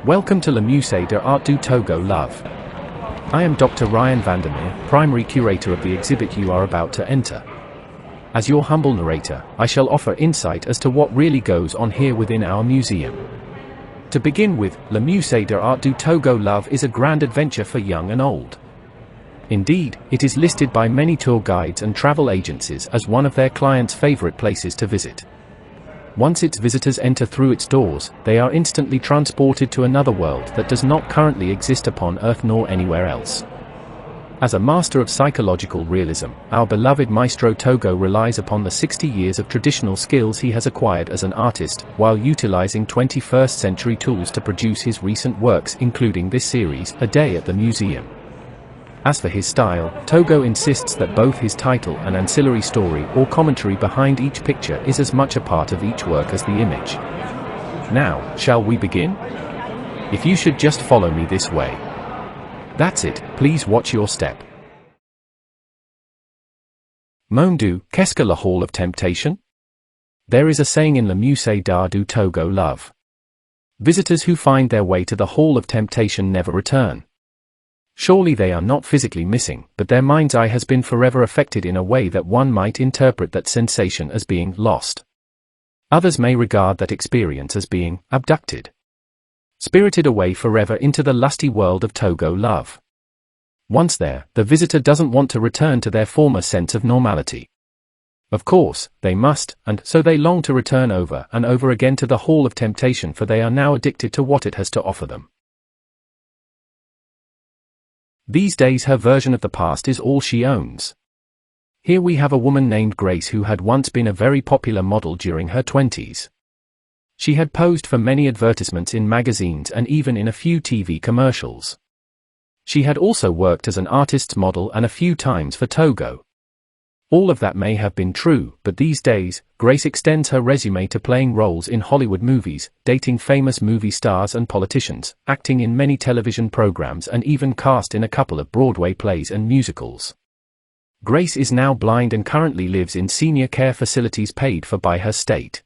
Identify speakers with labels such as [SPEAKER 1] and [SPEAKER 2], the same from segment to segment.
[SPEAKER 1] Welcome to Muse'e de Art du Togo Love. I am Dr. Ryan Vandemere, primary curator of the exhibit you are about to enter. As your humble narrator, I shall offer insight as to what really goes on here within our museum. To begin with, Muse'e de Art du Togo Love is a grand adventure for young and old. Indeed, it is listed by many tour guides and travel agencies as one of their clients' favorite places to visit. Once its visitors enter through its doors, they are instantly transported to another world that does not currently exist upon Earth nor anywhere else. As a master of psychological realism, our beloved Maestro Togo relies upon the 60 years of traditional skills he has acquired as an artist, while utilizing 21st century tools to produce his recent works, including this series, A Day at the Museum. As for his style, Togo insists that both his title and ancillary story or commentary behind each picture is as much a part of each work as the image. Now, shall we begin? If you should just follow me this way. That's it, please watch your step. Mon Dieu, qu'est-ce que la Hall of Temptation? There is a saying in Muse'e d'Art du Togo Love. Visitors who find their way to the Hall of Temptation never return. Surely they are not physically missing, but their mind's eye has been forever affected in a way that one might interpret that sensation as being lost. Others may regard that experience as being abducted, spirited away forever into the lusty world of Togo love. Once there, the visitor doesn't want to return to their former sense of normality. Of course, they must, and so they long to return over and over again to the Hall of Temptation, for they are now addicted to what it has to offer them. These days her version of the past is all she owns. Here we have a woman named Grace who had once been a very popular model during her 20s. She had posed for many advertisements in magazines and even in a few TV commercials. She had also worked as an artist's model and a few times for Togo. All of that may have been true, but these days, Grace extends her resume to playing roles in Hollywood movies, dating famous movie stars and politicians, acting in many television programs, and even cast in a couple of Broadway plays and musicals. Grace is now blind and currently lives in senior care facilities paid for by her state.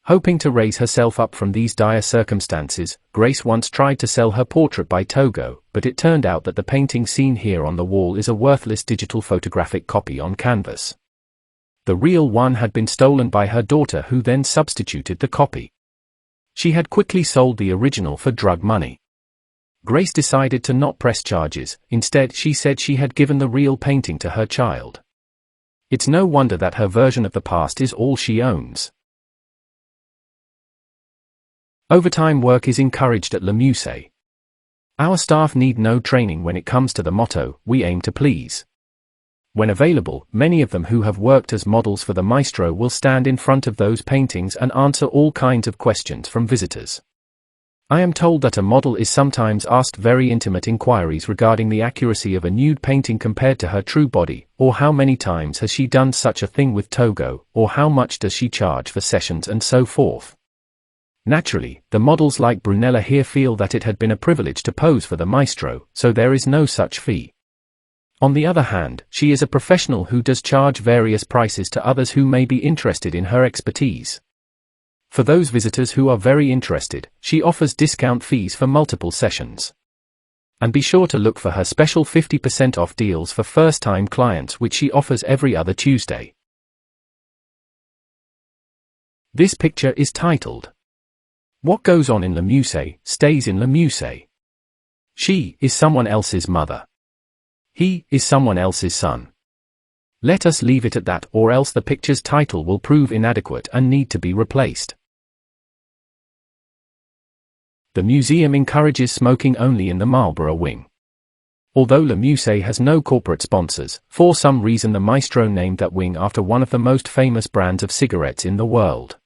[SPEAKER 1] Hoping to raise herself up from these dire circumstances, Grace once tried to sell her portrait by Togo, but it turned out that the painting seen here on the wall is a worthless digital photographic copy on canvas. The real one had been stolen by her daughter, who then substituted the copy. She had quickly sold the original for drug money. Grace decided to not press charges. Instead, she said she had given the real painting to her child. It's no wonder that her version of the past is all she owns. Overtime work is encouraged at Muse'e. Our staff need no training when it comes to the motto, we aim to please. When available, many of them who have worked as models for the Maestro will stand in front of those paintings and answer all kinds of questions from visitors. I am told that a model is sometimes asked very intimate inquiries regarding the accuracy of a nude painting compared to her true body, or how many times has she done such a thing with Togo, or how much does she charge for sessions, and so forth. Naturally, the models like Brunella here feel that it had been a privilege to pose for the Maestro, so there is no such fee. On the other hand, she is a professional who does charge various prices to others who may be interested in her expertise. For those visitors who are very interested, she offers discount fees for multiple sessions. And be sure to look for her special 50% off deals for first-time clients, which she offers every other Tuesday. This picture is titled, What Goes On in Muse'e, Stays in Muse'e. She is someone else's mother. He is someone else's son. Let us leave it at that, or else the picture's title will prove inadequate and need to be replaced. The museum encourages smoking only in the Marlborough wing. Although Muse'e has no corporate sponsors, for some reason the Maestro named that wing after one of the most famous brands of cigarettes in the world.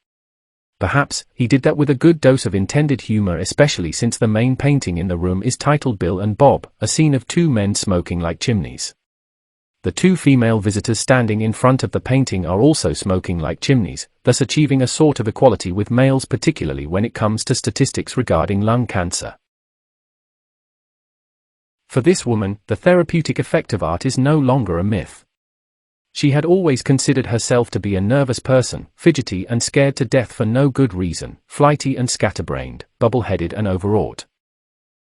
[SPEAKER 1] Perhaps he did that with a good dose of intended humor, especially since the main painting in the room is titled Bill and Bob, a scene of two men smoking like chimneys. The two female visitors standing in front of the painting are also smoking like chimneys, thus achieving a sort of equality with males, particularly when it comes to statistics regarding lung cancer. For this woman, the therapeutic effect of art is no longer a myth. She had always considered herself to be a nervous person, fidgety and scared to death for no good reason, flighty and scatterbrained, bubble-headed and overwrought.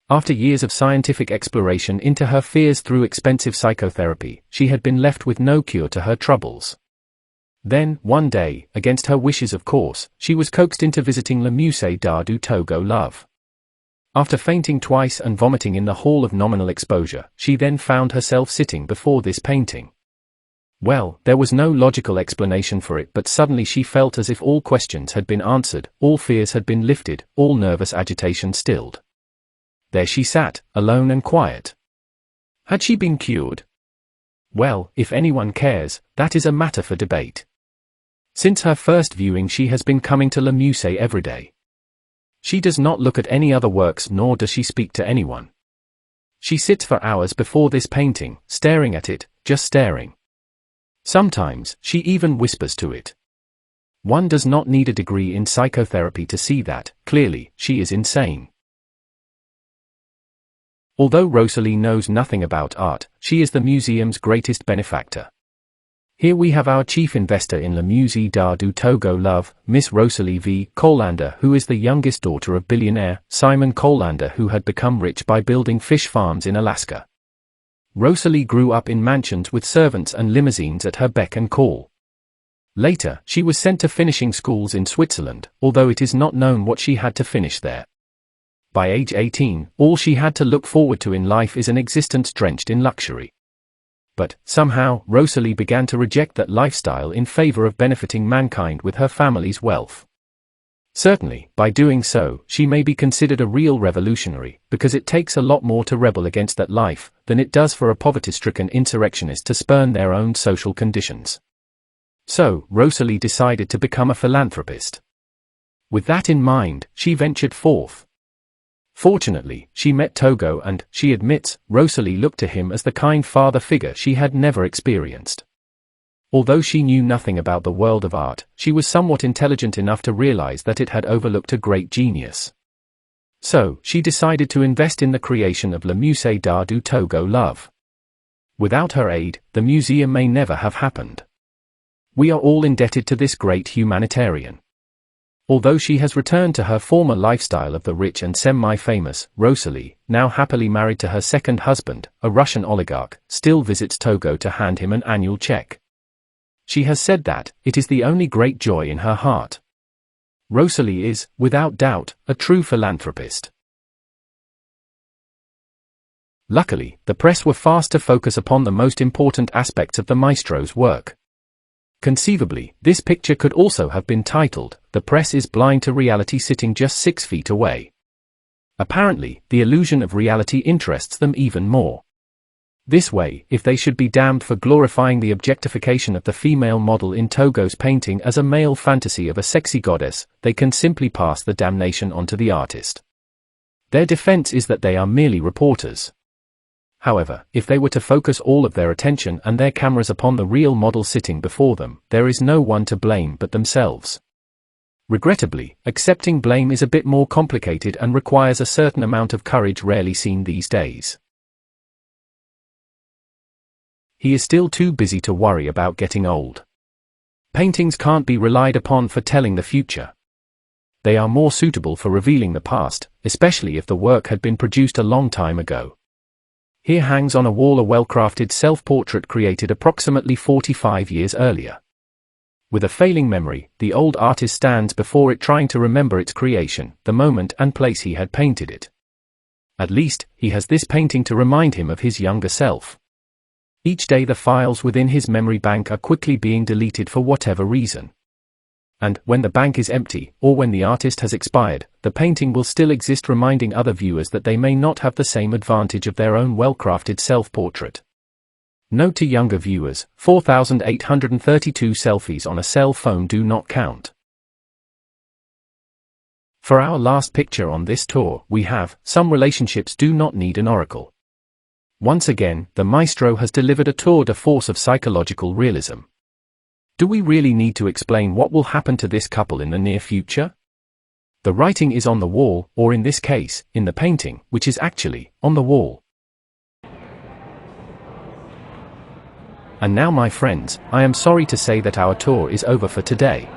[SPEAKER 1] After years of scientific exploration into her fears through expensive psychotherapy, she had been left with no cure to her troubles. Then, one day, against her wishes of course, she was coaxed into visiting Le Musée d'Art du Togo Love. After fainting twice and vomiting in the hall of nominal exposure, she then found herself sitting before this painting. Well, there was no logical explanation for it, but suddenly she felt as if all questions had been answered, all fears had been lifted, all nervous agitation stilled. There she sat, alone and quiet. Had she been cured? Well, if anyone cares, that is a matter for debate. Since her first viewing she has been coming to Le Musée every day. She does not look at any other works nor does she speak to anyone. She sits for hours before this painting, staring at it, just staring. Sometimes, she even whispers to it. One does not need a degree in psychotherapy to see that, clearly, she is insane. Although Rosalie knows nothing about art, she is the museum's greatest benefactor. Here we have our chief investor in Le Musée d'Art du Togo Love, Miss Rosalie V. Colander, who is the youngest daughter of billionaire Simon Colander, who had become rich by building fish farms in Alaska. Rosalie grew up in mansions with servants and limousines at her beck and call. Later, she was sent to finishing schools in Switzerland, although it is not known what she had to finish there. By age 18, all she had to look forward to in life is an existence drenched in luxury. But, somehow, Rosalie began to reject that lifestyle in favor of benefiting mankind with her family's wealth. Certainly, by doing so, she may be considered a real revolutionary, because it takes a lot more to rebel against that life, than it does for a poverty-stricken insurrectionist to spurn their own social conditions. So, Rosalie decided to become a philanthropist. With that in mind, she ventured forth. Fortunately, she met Togo and, she admits, Rosalie looked to him as the kind father figure she had never experienced. Although she knew nothing about the world of art, she was somewhat intelligent enough to realize that it had overlooked a great genius. So, she decided to invest in the creation of Le Musée d'Art du Togo Love. Without her aid, the museum may never have happened. We are all indebted to this great humanitarian. Although she has returned to her former lifestyle of the rich and semi-famous, Rosalie, now happily married to her second husband, a Russian oligarch, still visits Togo to hand him an annual check. She has said that, it is the only great joy in her heart. Rosalie is, without doubt, a true philanthropist. Luckily, the press were fast to focus upon the most important aspects of the maestro's work. Conceivably, this picture could also have been titled, "The Press is Blind to Reality Sitting Just 6 Feet Away." Apparently, the illusion of reality interests them even more. This way, if they should be damned for glorifying the objectification of the female model in Togo's painting as a male fantasy of a sexy goddess, they can simply pass the damnation on to the artist. Their defense is that they are merely reporters. However, if they were to focus all of their attention and their cameras upon the real model sitting before them, there is no one to blame but themselves. Regrettably, accepting blame is a bit more complicated and requires a certain amount of courage rarely seen these days. He is still too busy to worry about getting old. Paintings can't be relied upon for telling the future. They are more suitable for revealing the past, especially if the work had been produced a long time ago. Here hangs on a wall a well-crafted self-portrait created approximately 45 years earlier. With a failing memory, the old artist stands before it trying to remember its creation, the moment and place he had painted it. At least, he has this painting to remind him of his younger self. Each day the files within his memory bank are quickly being deleted for whatever reason. And, when the bank is empty, or when the artist has expired, the painting will still exist reminding other viewers that they may not have the same advantage of their own well-crafted self-portrait. Note to younger viewers, 4,832 selfies on a cell phone do not count. For our last picture on this tour, we have, some relationships do not need an oracle. Once again, the maestro has delivered a tour de force of psychological realism. Do we really need to explain what will happen to this couple in the near future? The writing is on the wall, or in this case, in the painting, which is actually on the wall. And now my friends, I am sorry to say that our tour is over for today.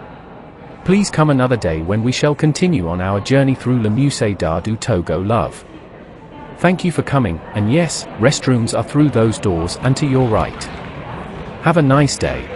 [SPEAKER 1] Please come another day when we shall continue on our journey through Le Musée d'Art du Togo Love. Thank you for coming, and yes, restrooms are through those doors and to your right. Have a nice day.